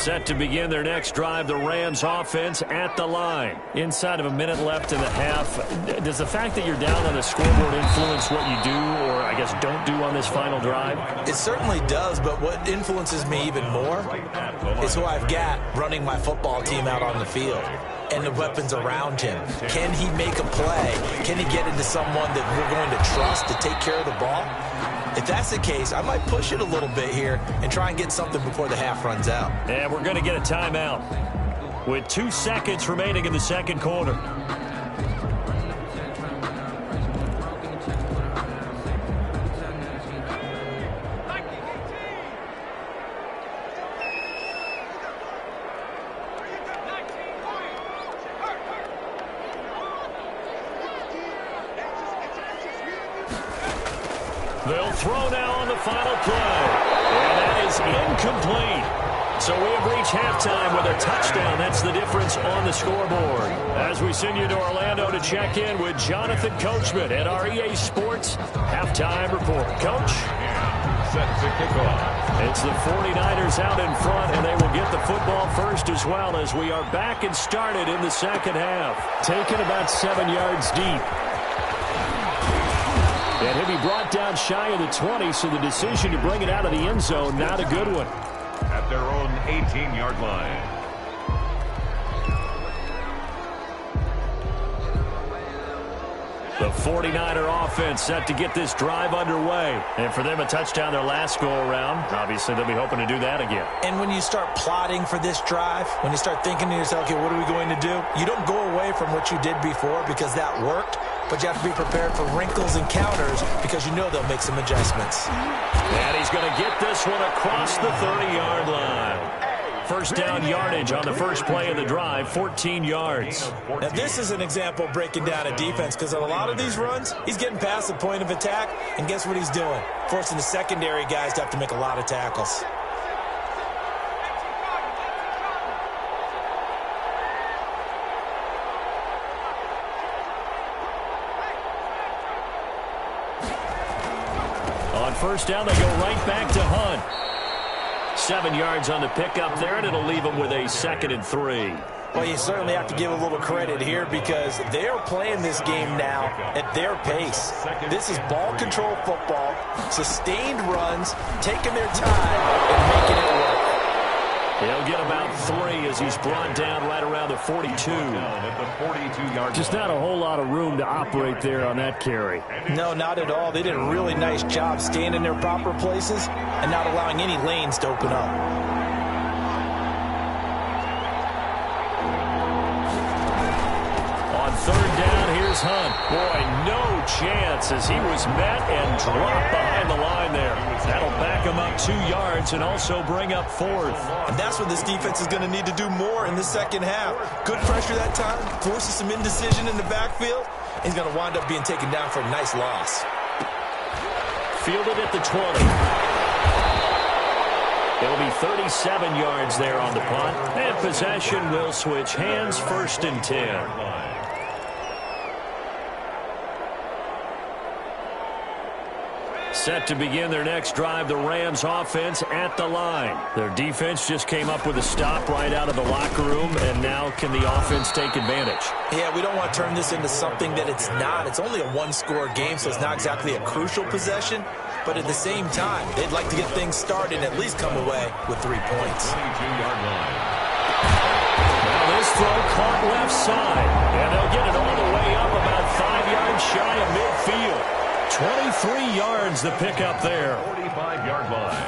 Set to begin their next drive, the Rams offense at the line. Inside of a minute left in the half, does the fact that you're down on the scoreboard influence what you do or, I guess, don't do on this final drive? It certainly does, but what influences me even more is who I've got running my football team out on the field and the weapons around him. Can he make a play? Can he get into someone that we're going to trust to take care of the ball? If that's the case, I might push it a little bit here and try and get something before the half runs out. And we're going to get a timeout with 2 seconds remaining in the second quarter. They'll throw now on the final play. And that is incomplete. So we have reached halftime with a touchdown. That's the difference on the scoreboard. As we send you to Orlando to check in with Jonathan Coachman at our EA Sports Halftime Report. Coach? Set to kick off. It's the 49ers out in front, and they will get the football first as well as we are back and started in the second half. Taken about 7 yards deep. And he'll be brought down shy of the 20, so the decision to bring it out of the end zone, not a good one. At their own 18-yard line. The 49er offense set to get this drive underway. And for them, a touchdown their last go-around. Obviously, they'll be hoping to do that again. And when you start plotting for this drive, when you start thinking to yourself, okay, what are we going to do? You don't go away from what you did before because that worked, but you have to be prepared for wrinkles and counters because you know they'll make some adjustments. And he's going to get this one across the 30-yard line. First down yardage on the first play of the drive, 14 yards. Now, this is an example of breaking down a defense because on a lot of these runs, he's getting past the point of attack, and guess what he's doing? Forcing the secondary guys to have to make a lot of tackles. On first down, they go right back to Hunt. 7 yards on the pickup there, and it'll leave them with a 2nd and 3. Well, you certainly have to give a little credit here because they're playing this game now at their pace. This is ball control football, sustained runs, taking their time and making it work. He'll get about 3 as he's brought down right around the 42. Just not a whole lot of room to operate there on that carry. No, not at all. They did a really nice job staying in their proper places and not allowing any lanes to open up. On third down, here's Hunt. Boy, no chance as he was met and dropped behind the line there. That'll back him up 2 yards and also bring up 4th. And that's what this defense is going to need to do more in the second half. Good pressure that time, forces some indecision in the backfield. He's going to wind up being taken down for a nice loss. Fielded at the 20. It'll be 37 yards there on the punt. And possession will switch hands, 1st and 10. Set to begin their next drive, the Rams offense at the line. Their defense just came up with a stop right out of the locker room, and now can the offense take advantage? Yeah, we don't want to turn this into something that it's not. It's only a one-score game, so it's not exactly a crucial possession. But at the same time, they'd like to get things started and at least come away with 3 points. Now this throw caught left side, and they'll get it all the way up about 5 yards shy of midfield. 23 yards the pickup there. 45-yard line.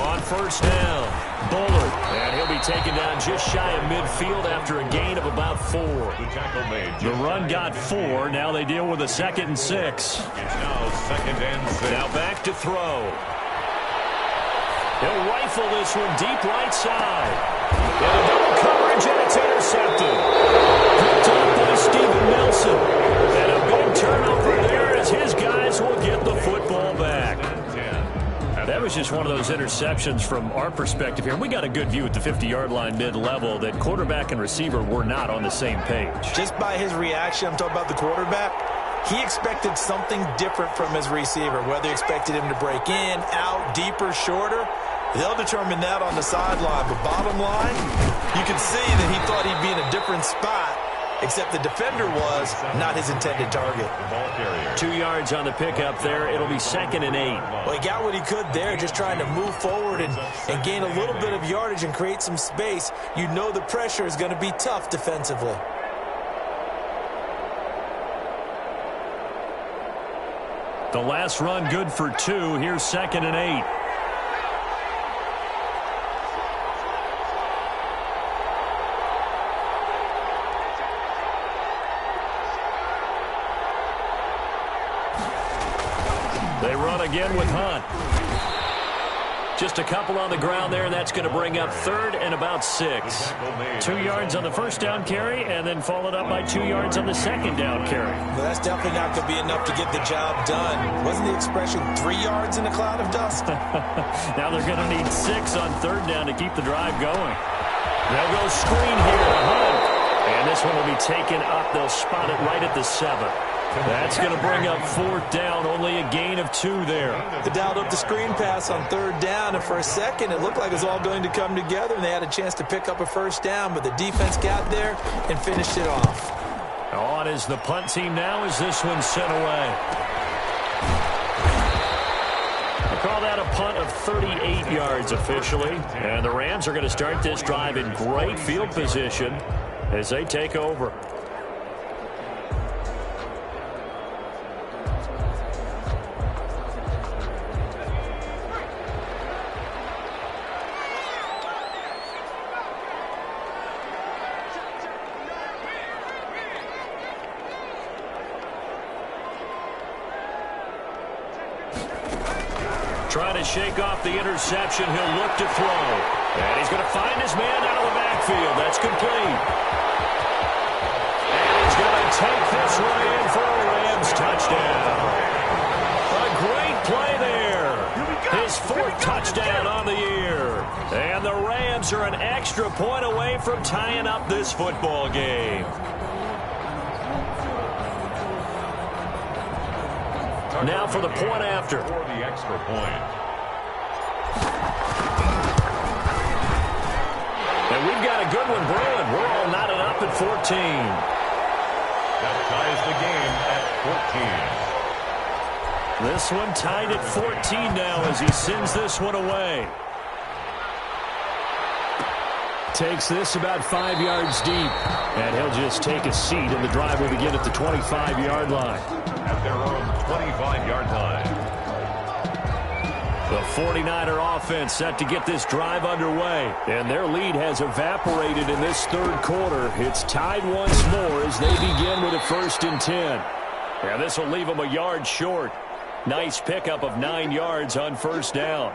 On first down, Bullard. And he'll be taken down just shy of midfield after a gain of about 4. The tackle made. The run got 4. Now they deal with a 2nd and 6. It's now 2nd and 6. Now back to throw. He'll rifle this one deep right side. And a double coverage, and it's intercepted. Picked up by Steven Nelson. And a big turnover there as his guys will get the football back. That was just one of those interceptions from our perspective here. We got a good view at the 50-yard line mid-level that quarterback and receiver were not on the same page. Just by his reaction, I'm talking about the quarterback, he expected something different from his receiver, whether he expected him to break in, out, deeper, shorter. They'll determine that on the sideline, but bottom line, you can see that he thought he'd be in a different spot, except the defender was not his intended target. 2 yards on the pickup there. It'll be 2nd and 8. Well, he got what he could there, just trying to move forward and gain a little bit of yardage and create some space. You know the pressure is going to be tough defensively. The last run good for 2. Here's 2nd and 8. They run again with Hunt. Just a couple on the ground there. That's going to bring up 3rd and about 6. 2 yards on the first down carry, and then followed up by 2 yards on the second down carry. Well, that's definitely not going to be enough to get the job done. Wasn't the expression 3 yards in a cloud of dust? Now they're going to need 6 on 3rd down to keep the drive going. They'll go screen here to Hunt. And this one will be taken up. They'll spot it right at the 7. That's going to bring up 4th down, only a gain of 2 there. They dialed up the screen pass on 3rd down, and for a second it looked like it was all going to come together, and they had a chance to pick up a first down, but the defense got there and finished it off. On is the punt team now as this one's sent away. I call that a punt of 38 yards officially, and the Rams are going to start this drive in great field position as they take over. Trying to shake off the interception. He'll look to throw. And he's going to find his man out of the backfield. That's complete. And he's going to take this one in for a Rams touchdown. A great play there. His 4th touchdown on the year. And the Rams are an extra point away from tying up this football game. Now for the point after. For the extra point. And we've got a good one brewing. We're all knotted up at 14. That ties the game at 14. This one tied at 14 now as he sends this one away. Takes this about 5 yards deep. And he'll just take a seat, and the drive will begin at the 25-yard line. At their own 25-yard line. The 49er offense set to get this drive underway. And their lead has evaporated in this 3rd quarter. It's tied once more as they begin with a 1st and 10. And this will leave them a yard short. Nice pickup of 9 yards on 1st down.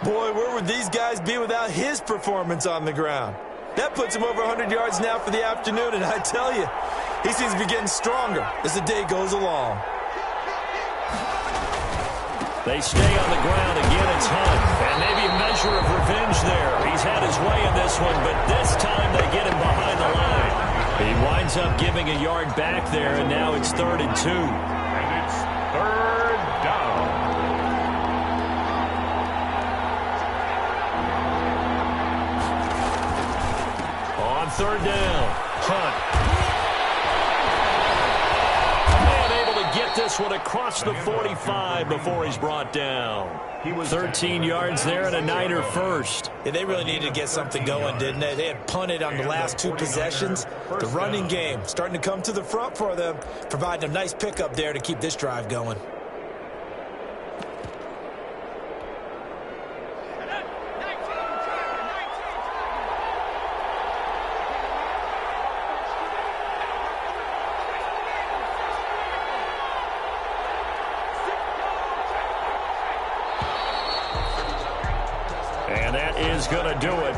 Boy, where would these guys be without his performance on the ground? That puts him over 100 yards now for the afternoon, and I tell you, he seems to be getting stronger as the day goes along. They stay on the ground. Again, it's Hunt. And maybe a measure of revenge there. He's had his way in this one, but this time they get him behind the line. He winds up giving a yard back there, and now it's 3rd and 2. And it's 3rd down. On 3rd down, Hunt. Get this one across the 45 before he's brought down. 13 yards there and a Niner first. Yeah, they really needed to get something going, didn't they? They had punted on the last 2 possessions. The running game starting to come to the front for them, providing a nice pickup there to keep this drive going. And that is going to do it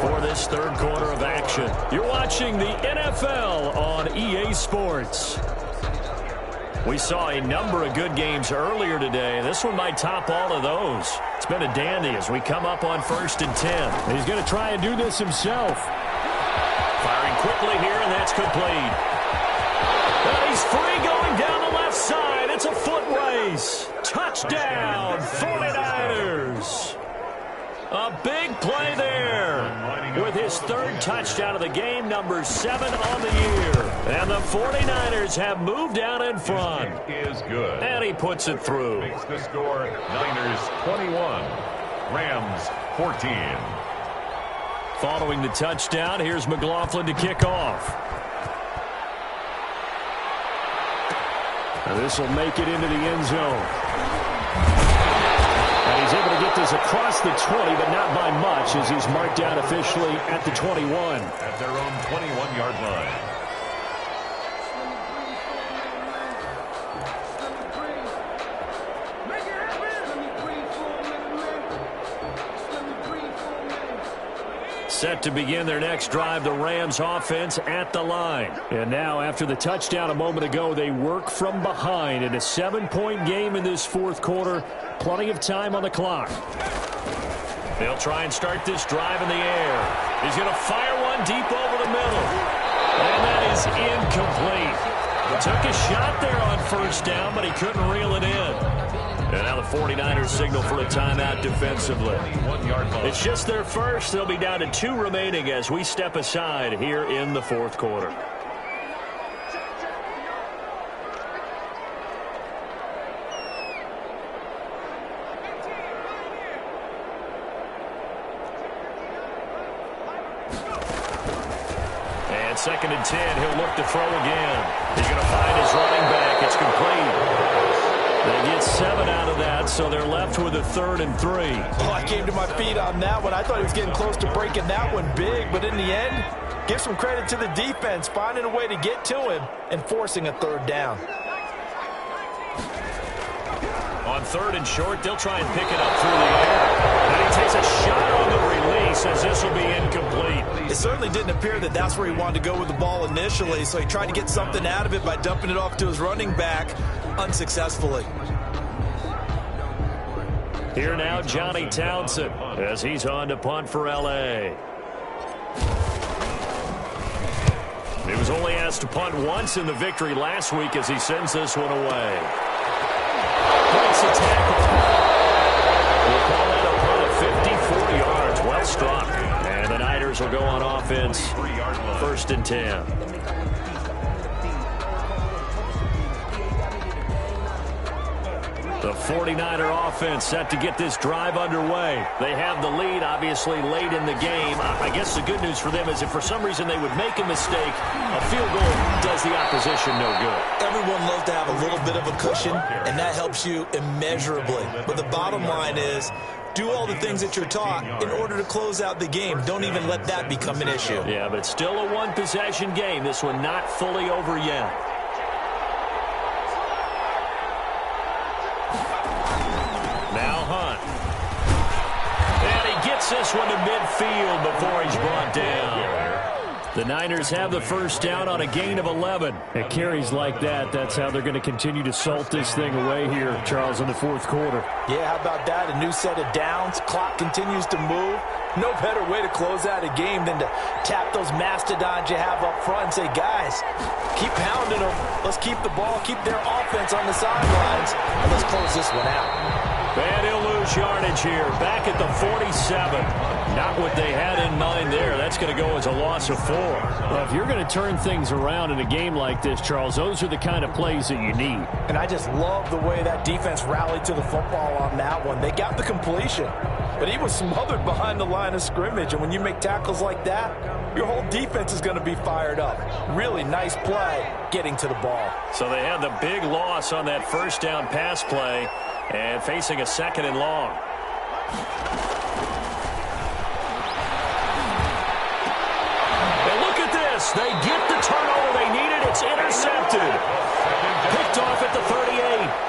for this 3rd quarter of action. You're watching the NFL on EA Sports. We saw a number of good games earlier today. This one might top all of those. It's been a dandy as we come up on 1st and 10. He's going to try and do this himself. Firing quickly here, and that's complete. And he's free going down the left side. It's a foot race. Touchdown, 49ers. play there. With his third touchdown of the game, number 7 on the year. And the 49ers have moved down in front. Is good. And he puts it through. Makes the score Niners 21, Rams 14. Following the touchdown, here's McLaughlin to kick off. And this will make it into the end zone. And he's able to get this across the 20, but not by much, as he's marked down officially at the 21. At their own 21-yard line. Set to begin their next drive, the Rams offense at the line. And now, after the touchdown a moment ago, they work from behind in a 7-point game in this fourth quarter. Plenty of time on the clock. They'll try and start this drive in the air. He's going to fire one deep over the middle. And that is incomplete. He took a shot there on first down, but he couldn't reel it in. And now the 49ers signal for a timeout defensively. It's just their first. They'll be down to 2 remaining as we step aside here in the fourth quarter. And 2nd and 10. He'll look to throw again. He's going to find his running back. It's complete. They get 7 out of that, so they're left with a 3rd and 3. Oh, I came to my feet on that one. I thought he was getting close to breaking that one big, but in the end, give some credit to the defense, finding a way to get to him and forcing a 3rd down. On 3rd and short, they'll try and pick it up through the air. And he takes a shot on the release as this will be incomplete. It certainly didn't appear that that's where he wanted to go with the ball initially, so he tried to get something out of it by dumping it off to his running back unsuccessfully. Here now, Johnny Townsend, as he's on to punt for L.A. He was only asked to punt once in the victory last week as he sends this one away. Breaks a tackle. We'll call that a punt of 54 yards. Well struck. And the Niners will go on offense. 1st and 10. The 49er offense set to get this drive underway. They have the lead, obviously, late in the game. I guess the good news for them is if for some reason they would make a mistake, a field goal does the opposition no good. Everyone loves to have a little bit of a cushion, and that helps you immeasurably. But the bottom line is, do all the things that you're taught in order to close out the game. Don't even let that become an issue. Yeah, but it's still a one-possession game. This one not fully over yet. Now Hunt. And he gets this one to midfield before he's brought down. The Niners have the first down on a gain of 11. At carries like that, that's how they're going to continue to salt this thing away here, Charles, in the fourth quarter. Yeah, how about that? A new set of downs. Clock continues to move. No better way to close out a game than to tap those mastodons you have up front and say, guys, keep pounding them. Let's keep the ball, keep their offense on the sidelines, and let's close this one out. And he'll lose yardage here. Back at the 47. Not what they had in mind there. That's going to go as a loss of 4. Well, if you're going to turn things around in a game like this, Charles, those are the kind of plays that you need. And I just love the way that defense rallied to the football on that one. They got the completion, but he was smothered behind the line of scrimmage. And when you make tackles like that, your whole defense is going to be fired up. Really nice play getting to the ball. So they had the big loss on that first down pass play and facing a 2nd and long. They get the turnover they needed. It's intercepted. Picked off at the 38.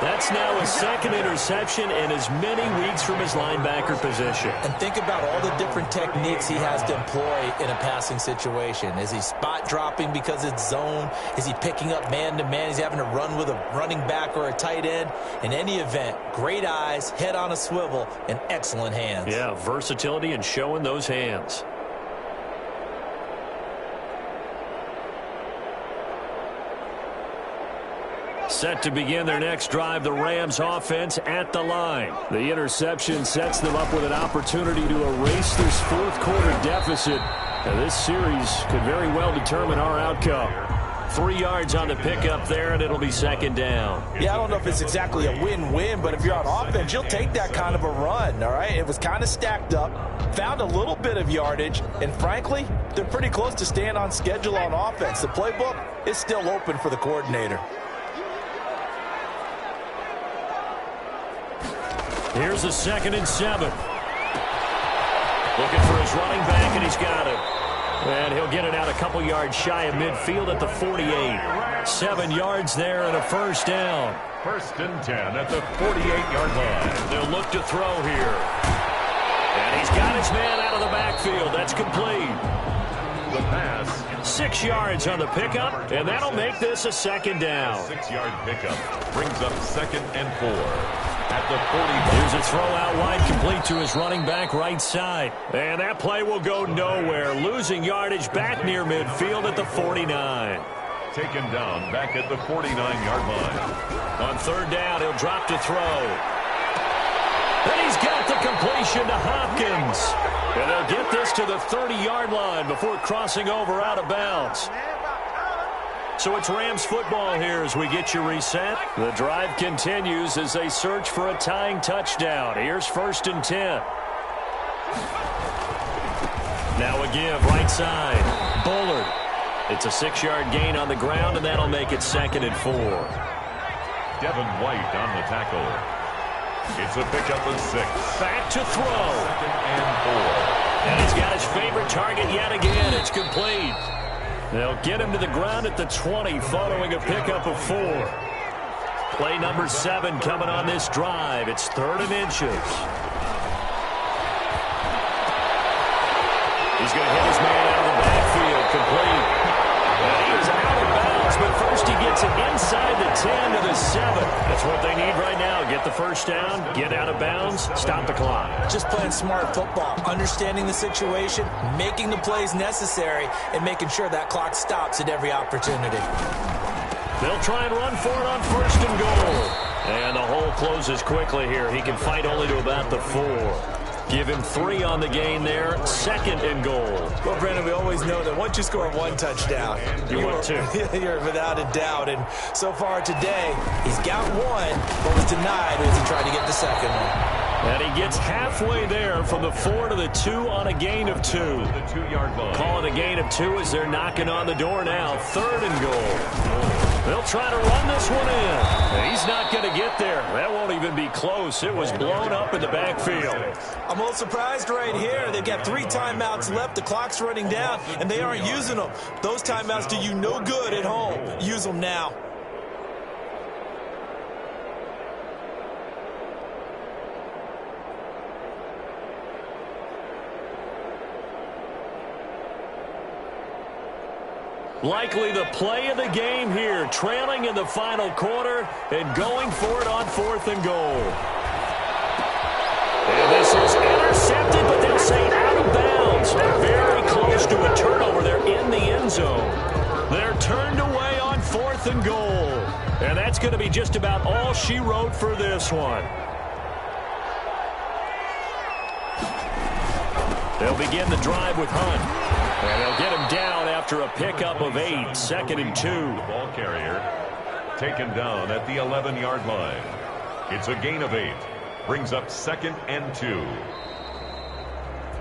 That's now his 2nd interception in as many weeks from his linebacker position. And think about all the different techniques he has to employ in a passing situation. Is he spot dropping because it's zone? Is he picking up man-to-man? Is he having to run with a running back or a tight end? In any event, great eyes, head on a swivel, and excellent hands. Yeah, versatility and showing those hands. Set to begin their next drive, the Rams offense at the line. The interception sets them up with an opportunity to erase this fourth quarter deficit. Now, this series could very well determine our outcome. 3 yards on the pickup there, and it'll be second down. Yeah, I don't know if it's exactly a win-win, but if you're on offense, you'll take that kind of a run, all right? It was kind of stacked up, found a little bit of yardage, and frankly, they're pretty close to staying on schedule on offense. The playbook is still open for the coordinator. Here's the 2nd and 7. Looking for his running back, and he's got it. And he'll get it out a couple yards shy of midfield at the 48. 7 yards there and a first down. 1st and 10 at the 48-yard line. They'll look to throw here. And he's got his man out of the backfield. That's complete. The pass. 6 yards on the pickup, and that'll make this a second down. 6-yard pickup brings up 2nd and 4. At the 40. Here's a throw out wide, complete to his running back right side. And that play will go nowhere. Losing yardage back near midfield at the 49. Taken down back at the 49-yard line. On 3rd down, he'll drop to throw. And he's got the completion to Hopkins. And they'll get this to the 30-yard line before crossing over out of bounds. So it's Rams football here as we get you reset. The drive continues as they search for a tying touchdown. Here's 1st and 10. Now a give right side. Bullard. It's a 6-yard gain on the ground, and that'll make it 2nd and 4. Devin White on the tackle. It's a pickup of 6. Back to throw. 2nd and 4. And he's got his favorite target yet again. It's complete. They'll get him to the ground at the 20 following a pickup of 4. Play number 7 coming on this drive. It's 3rd and inches. He's going to hit his man out of the backfield. Complete. And he is out of bounds, but first he gets it inside the 10 to the 7. That's what they need right now. Get the first down, get out of bounds, stop the clock. Just playing smart football, understanding the situation, making the plays necessary, and making sure that clock stops at every opportunity. They'll try and run for it on 1st and goal. And the hole closes quickly here. He can fight only to about the 4. Give him 3 on the gain there. 2nd and goal. Well, Brandon, we always know that once you score 1 touchdown, you're without a doubt. And so far today, he's got 1, but was denied as he tried to get the 2nd one. And he gets halfway there from the 4 to the 2 on a gain of 2. The 2-yard line. Calling a gain of 2 as they're knocking on the door now. 3rd and goal. They'll try to run this one in. And he's not going to get there. That won't even be close. It was blown up in the backfield. I'm a little surprised right here. They've got 3 timeouts left. The clock's running down, and they aren't using them. Those timeouts do you no good at home. Use them now. Likely the play of the game here, trailing in the final quarter and going for it on 4th and goal. And this is intercepted, but they'll say out of bounds. Very close to a turnover. They're in the end zone. They're turned away on 4th and goal. And that's going to be just about all she wrote for this one. They'll begin the drive with Hunt. And they'll get him down after a pickup of 8, 2nd and 2. The ball carrier taken down at the 11-yard line. It's a gain of 8. Brings up 2nd and 2.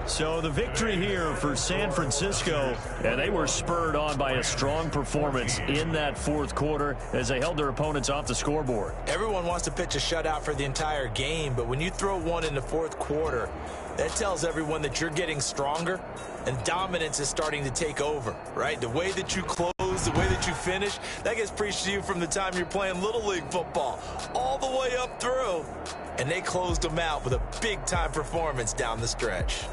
So the victory here for San Francisco, and they were spurred on by a strong performance in that 4th quarter as they held their opponents off the scoreboard. Everyone wants to pitch a shutout for the entire game, but when you throw one in the 4th quarter, that tells everyone that you're getting stronger and dominance is starting to take over, right? The way that you close, the way that you finish, that gets preached to you from the time you're playing Little League football all the way up through. And they closed them out with a big-time performance down the stretch.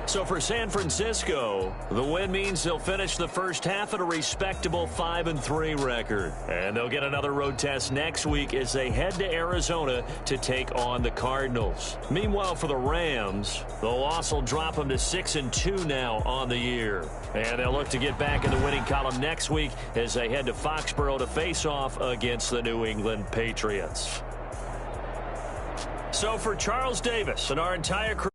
So for San Francisco, the win means they'll finish the first half at a respectable 5-3 record. And they'll get another road test next week as they head to Arizona to take on the Cardinals. Meanwhile, for the Rams, the loss will drop them to 6-2 now on the year. And they'll look to get back in the winning column next week as they head to Foxborough to face off against the New England Patriots. So for Charles Davis and our entire crew,